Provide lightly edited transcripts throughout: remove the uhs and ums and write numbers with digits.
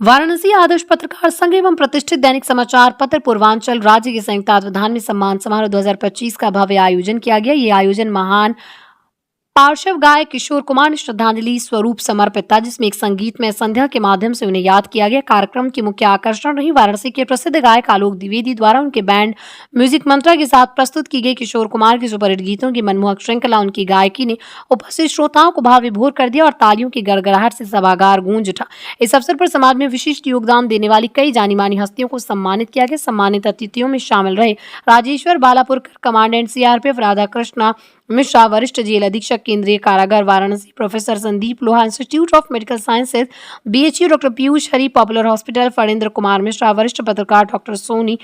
वाराणसी आदर्श पत्रकार संघ एवं प्रतिष्ठित दैनिक समाचार पत्र पूर्वांचल राज्य के संयुक्त तत्वावधान में सम्मान समारोह 2025 का भव्य आयोजन किया गया। ये आयोजन महान पार्श्व गायक किशोर कुमार ने श्रद्धांजलि स्वरूप समर्पित था, जिसमें एक संगीतमय संध्या के माध्यम से उन्हें याद किया गया। कार्यक्रम की मुख्य आकर्षण रही वाराणसी के प्रसिद्ध गायक आलोक द्विवेदी द्वारा उनके बैंड म्यूजिक मंत्रा के साथ प्रस्तुत की गई किशोर कुमार के सुपरहिट गीतों की मनमोहक श्रृंखला। उनकी गायकी ने उपस्थित श्रोताओं को भाव विभोर कर दिया और तालियों की गड़गड़ाहट से सभागार गूंज उठा। इस अवसर पर समाज में विशिष्ट योगदान देने वाली कई जानी मानी हस्तियों को सम्मानित किया गया। सम्मानित अतिथियों में शामिल रहे राजेश्वर बालापुरकर, कमांडेंट सीआरपीएफ, राधा कृष्णा मिश्रा, वरिष्ठ जेल अधीक्षक केंद्रीय कारागार Varanasi, professor Sandeep Loha, institute of medical sciences, BHU, doctor Piyush Hari, popular hospital, Phanendra Kumar Mishra, वरिष्ठ पत्रकार डॉक्टर सोनी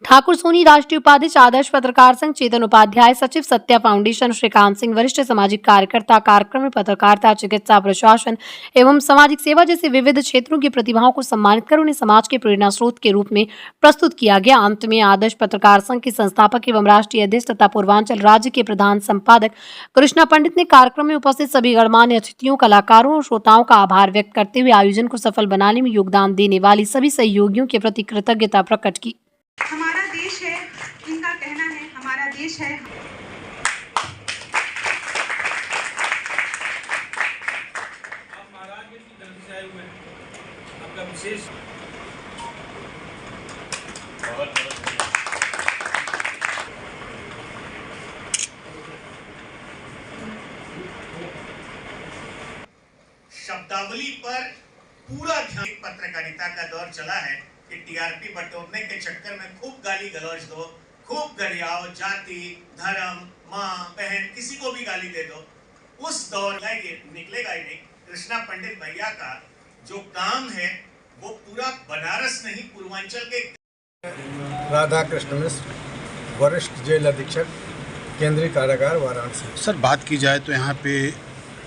ठाकुर सोनी, राष्ट्रीय उपाध्यक्ष आदर्श पत्रकार संघ चेतन उपाध्याय, सचिव सत्या फाउंडेशन श्रीकांत सिंह, वरिष्ठ सामाजिक कार्यकर्ता। कार्यक्रम में पत्रकारिता, चिकित्सा, प्रशासन एवं सामाजिक सेवा जैसे विविध क्षेत्रों की प्रतिभाओं को सम्मानित कर उन्हें समाज के प्रेरणा स्रोत के रूप में प्रस्तुत किया गया। अंत में आदर्श पत्रकार संघ के संस्थापक एवं राष्ट्रीय अध्यक्ष तथा पूर्वांचल राज्य के प्रधान संपादक कृष्णा पंडित ने कार्यक्रम में उपस्थित सभी गणमान्य अतिथियों, कलाकारों और श्रोताओं का आभार व्यक्त करते हुए आयोजन को सफल बनाने में योगदान देने वाली सभी सहयोगियों के प्रति कृतज्ञता प्रकट की। हमारा देश है, इनका कहना है हमारा देश है। आप महाराजगंज की धरती से आए हुए हैं, आपका विशेष शब्दावली पर पूरा ध्यान। पत्रकारिता का दौर चला है कि टीआरपी बटोरने के चक्कर में खूब गाली गलौज दो, खूब गरियाओ, जाति, धर्म, माँ, बहन, किसी को भी गाली दे दो। उस दौर निकलेगा ही नहीं। कृष्णा पंडित भैया का जो काम है वो पूरा बनारस नहीं, पूर्वांचल के। राधा कृष्ण मिश्र, वरिष्ठ जेल अधीक्षक, केंद्रीय कारागार वाराणसी। सर, बात की जाए तो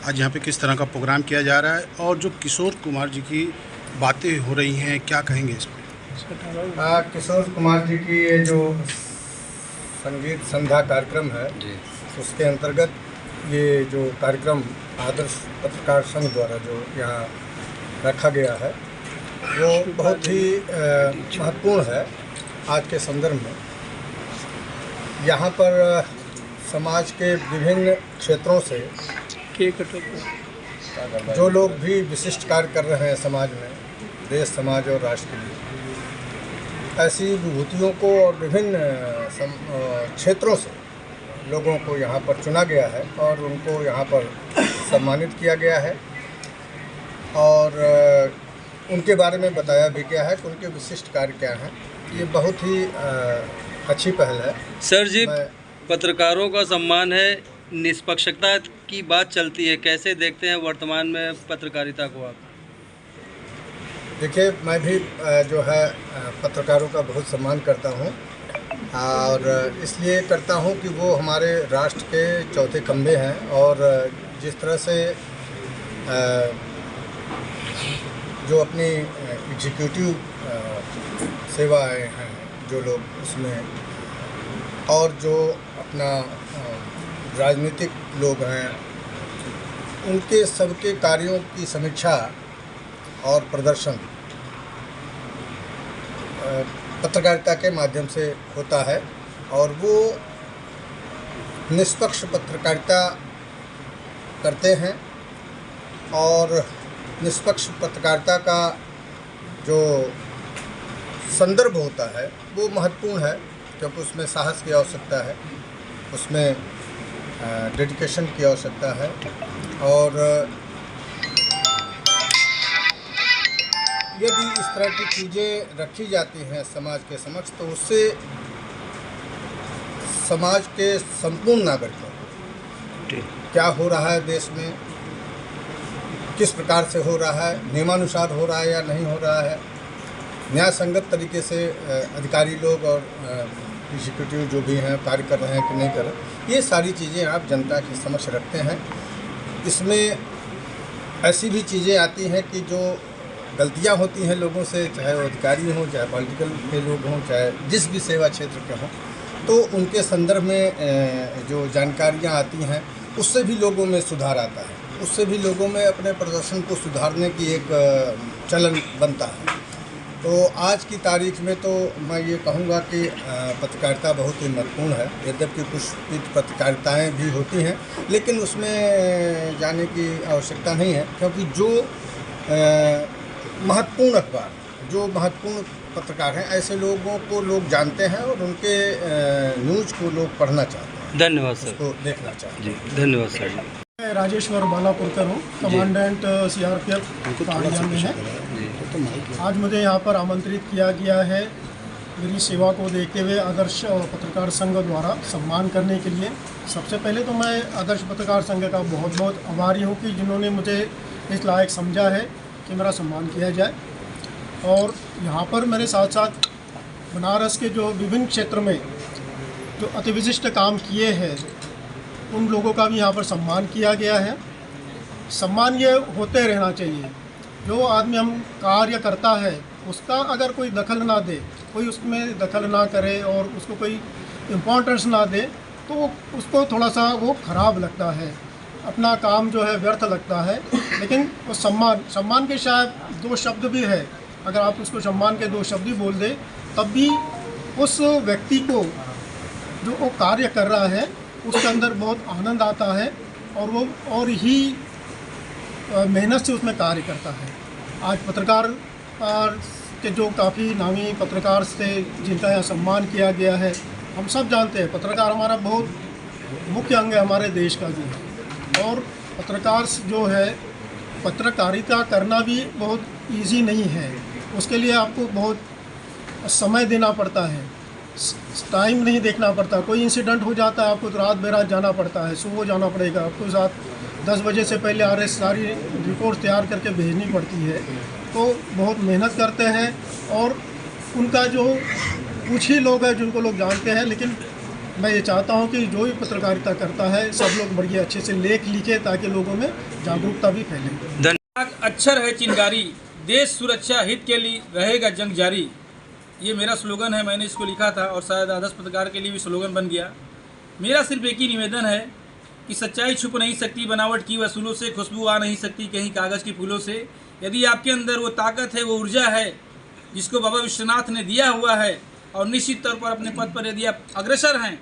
आज यहाँ पे किस तरह का प्रोग्राम किया जा रहा है और जो किशोर कुमार जी की बातें हो रही हैं, क्या कहेंगे इस पर? किशोर कुमार जी की ये जो संगीत संध्या कार्यक्रम है उसके अंतर्गत ये जो कार्यक्रम आदर्श पत्रकार संघ द्वारा जो यहाँ रखा गया है वो बहुत ही महत्वपूर्ण है आज के संदर्भ में। यहाँ पर समाज के विभिन्न क्षेत्रों से जो लोग भी विशिष्ट कार्य कर रहे हैं समाज में, देश, समाज और राष्ट्र के लिए, ऐसी विभूतियों को और विभिन्न क्षेत्रों से लोगों को यहाँ पर चुना गया है और उनको यहाँ पर सम्मानित किया गया है और उनके बारे में बताया भी गया है कि उनके विशिष्ट कार्य क्या हैं। ये बहुत ही अच्छी पहल है। सर जी, पत्रकारों का सम्मान है, निष्पक्षता की बात चलती है, कैसे देखते हैं वर्तमान में पत्रकारिता को आप? देखिए, मैं भी जो है पत्रकारों का बहुत सम्मान करता हूं और इसलिए करता हूं कि वो हमारे राष्ट्र के चौथे खंभे हैं और जिस तरह से जो अपनी एग्जीक्यूटिव सेवाएं हैं जो लोग उसमें, और जो अपना राजनीतिक लोग हैं, उनके सबके कार्यों की समीक्षा और प्रदर्शन पत्रकारिता के माध्यम से होता है और वो निष्पक्ष पत्रकारिता करते हैं और निष्पक्ष पत्रकारिता का जो संदर्भ होता है वो महत्वपूर्ण है, क्योंकि उसमें साहस की आवश्यकता है, उसमें डेडिकेशन की आवश्यकता है और यदि इस तरह की चीज़ें रखी जाती हैं समाज के समक्ष तो उससे समाज के संपूर्ण नागरिकों क्या हो रहा है देश में, किस प्रकार से हो रहा है, नियमानुसार हो रहा है या नहीं हो रहा है, न्याय संगत तरीके से अधिकारी लोग और एग्जीक्यूटिव जो भी हैं कार्य कर रहे हैं कि नहीं कर रहे, ये सारी चीज़ें आप जनता के समक्ष रखते हैं। इसमें ऐसी भी चीज़ें आती हैं कि जो गलतियां होती हैं लोगों से, चाहे वो अधिकारी हों, चाहे पॉलिटिकल के लोग हों, चाहे जिस भी सेवा क्षेत्र के हों, तो उनके संदर्भ में जो जानकारियां आती हैं उससे भी लोगों में सुधार आता है। उससे भी लोगों में अपने प्रदर्शन को सुधारने की एक चलन बनता है। तो आज की तारीख में तो मैं ये कहूँगा कि पत्रकारिता बहुत ही महत्वपूर्ण है। यद्यपि कुछ पत्रकारिताएँ भी होती हैं, लेकिन उसमें जाने की आवश्यकता नहीं है, क्योंकि जो महत्वपूर्ण अखबार, जो महत्वपूर्ण पत्रकार हैं, ऐसे लोगों को लोग जानते हैं और उनके न्यूज़ को लोग पढ़ना चाहते हैं। धन्यवाद सर। उसको देखना चाहते हैं। जी धन्यवाद सर। मैं राजेश्वर बालापुरकर हूँ, कमांडेंट CRPF पहाड़िया में है। आज मुझे यहाँ पर आमंत्रित किया गया है मेरी सेवा को देखते हुए आदर्श पत्रकार संघ द्वारा सम्मान करने के लिए। सबसे पहले तो मैं आदर्श पत्रकार संघ का बहुत बहुत आभारी हूँ कि जिन्होंने मुझे इस लायक समझा है कि मेरा सम्मान किया जाए। और यहाँ पर मेरे साथ साथ बनारस के जो विभिन्न क्षेत्र में जो अति विशिष्ट काम किए हैं उन लोगों का भी यहाँ पर सम्मान किया गया है। सम्मान ये होते रहना चाहिए। जो आदमी हम कार्य करता है उसका अगर कोई दखल ना दे, कोई उसमें दखल ना करे और उसको कोई इम्पोर्टेंस ना दे, तो उसको थोड़ा सा वो ख़राब लगता है, अपना काम जो है व्यर्थ लगता है। लेकिन वो सम्मान के शायद 2 शब्द भी है, अगर आप उसको सम्मान के 2 शब्द ही बोल दें तब भी उस व्यक्ति को जो वो कार्य कर रहा है उसके अंदर बहुत आनंद आता है और वो और ही मेहनत से उसमें कार्य करता है। आज पत्रकार के जो काफ़ी नामी पत्रकार से जिनका यहाँ सम्मान किया गया है, हम सब जानते हैं पत्रकार हमारा बहुत मुख्य अंग है हमारे देश का भी। और पत्रकार जो है, पत्रकारिता करना भी बहुत इजी नहीं है, उसके लिए आपको बहुत समय देना पड़ता है, टाइम नहीं देखना पड़ता। कोई इंसिडेंट हो जाता है आपको तो रात बेरात जाना पड़ता है, सुबह जाना पड़ेगा आपको, साथ 10 बजे से पहले सारी रिपोर्ट तैयार करके भेजनी पड़ती है। तो बहुत मेहनत करते हैं और उनका जो कुछ ही लोग हैं जिनको लोग जानते हैं, लेकिन मैं ये चाहता हूँ कि जो भी पत्रकारिता करता है सब लोग बढ़िया अच्छे से लेख लिखे ताकि लोगों में जागरूकता भी फैले। अक्षर है चिंगारी, देश सुरक्षा हित के लिए रहेगा जंग जारी। ये मेरा स्लोगन है, मैंने इसको लिखा था और शायद आदर्श पत्रकार के लिए भी स्लोगन बन गया। मेरा सिर्फ एक ही निवेदन है कि सच्चाई छुप नहीं सकती बनावट की वसूलों से, खुशबू आ नहीं सकती कहीं कागज़ की फूलों से। यदि आपके अंदर वो ताकत है, वो ऊर्जा है जिसको बाबा विश्वनाथ ने दिया हुआ है और निश्चित तौर पर अपने पद पर यदि आप अग्रसर हैं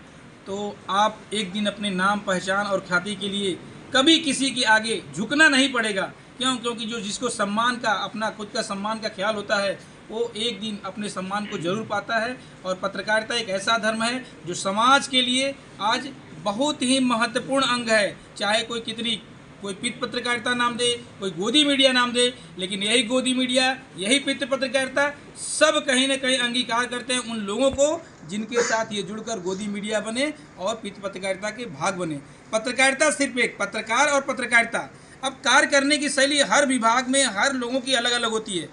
तो आप एक दिन अपने नाम, पहचान और ख्याति के लिए कभी किसी के आगे झुकना नहीं पड़ेगा। क्योंकि जो जिसको सम्मान का, अपना खुद का सम्मान का ख्याल होता है, वो एक दिन अपने सम्मान को जरूर पाता है। और पत्रकारिता एक ऐसा धर्म है जो समाज के लिए आज बहुत ही महत्वपूर्ण अंग है। चाहे कोई पित्त पत्रकारिता नाम दे, कोई गोदी मीडिया नाम दे, लेकिन यही गोदी मीडिया, यही पित्त पत्रकारिता सब कहीं ना कहीं अंगीकार करते हैं उन लोगों को जिनके साथ ये जुड़कर गोदी मीडिया बने और पित्त पत्रकारिता के भाग बने। पत्रकारिता सिर्फ एक पत्रकार और पत्रकारिता, अब कार्य करने की शैली हर विभाग में हर लोगों की अलग अलग होती है।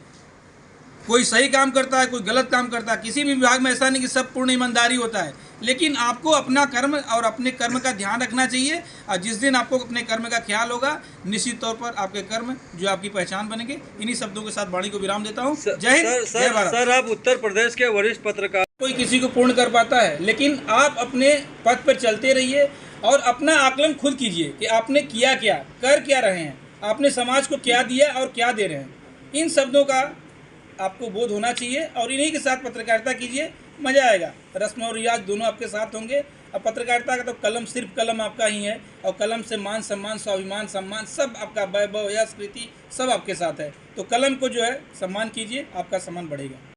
कोई सही काम करता है, कोई गलत काम करता है। किसी भी विभाग में ऐसा नहीं कि सब पूर्ण ईमानदारी होता है, लेकिन आपको अपना कर्म और अपने कर्म का ध्यान रखना चाहिए। और जिस दिन आपको अपने कर्म का ख्याल होगा, निश्चित तौर पर आपके कर्म जो आपकी पहचान बनेंगे। इन्हीं शब्दों के साथ वाणी को विराम देता हूँ। जय हिंद, जय भारत। सर, आप उत्तर प्रदेश के वरिष्ठ पत्रकार, कोई किसी को पूर्ण कर पाता है, लेकिन आप अपने पथ पर चलते रहिए और अपना आकलन खुद कीजिए कि आपने किया क्या, कर क्या रहे हैं, आपने समाज को क्या दिया और क्या दे रहे हैं। इन शब्दों का आपको बोध होना चाहिए और इन्हीं के साथ पत्रकारिता कीजिए, मज़ा आएगा। रस्म और रियाज दोनों आपके साथ होंगे। अब पत्रकारिता का तो कलम, सिर्फ कलम आपका ही है और कलम से मान सम्मान, स्वाभिमान, सम्मान सब आपका, वैभव, यश, कृति सब आपके साथ है। तो कलम को जो है सम्मान कीजिए, आपका सम्मान बढ़ेगा।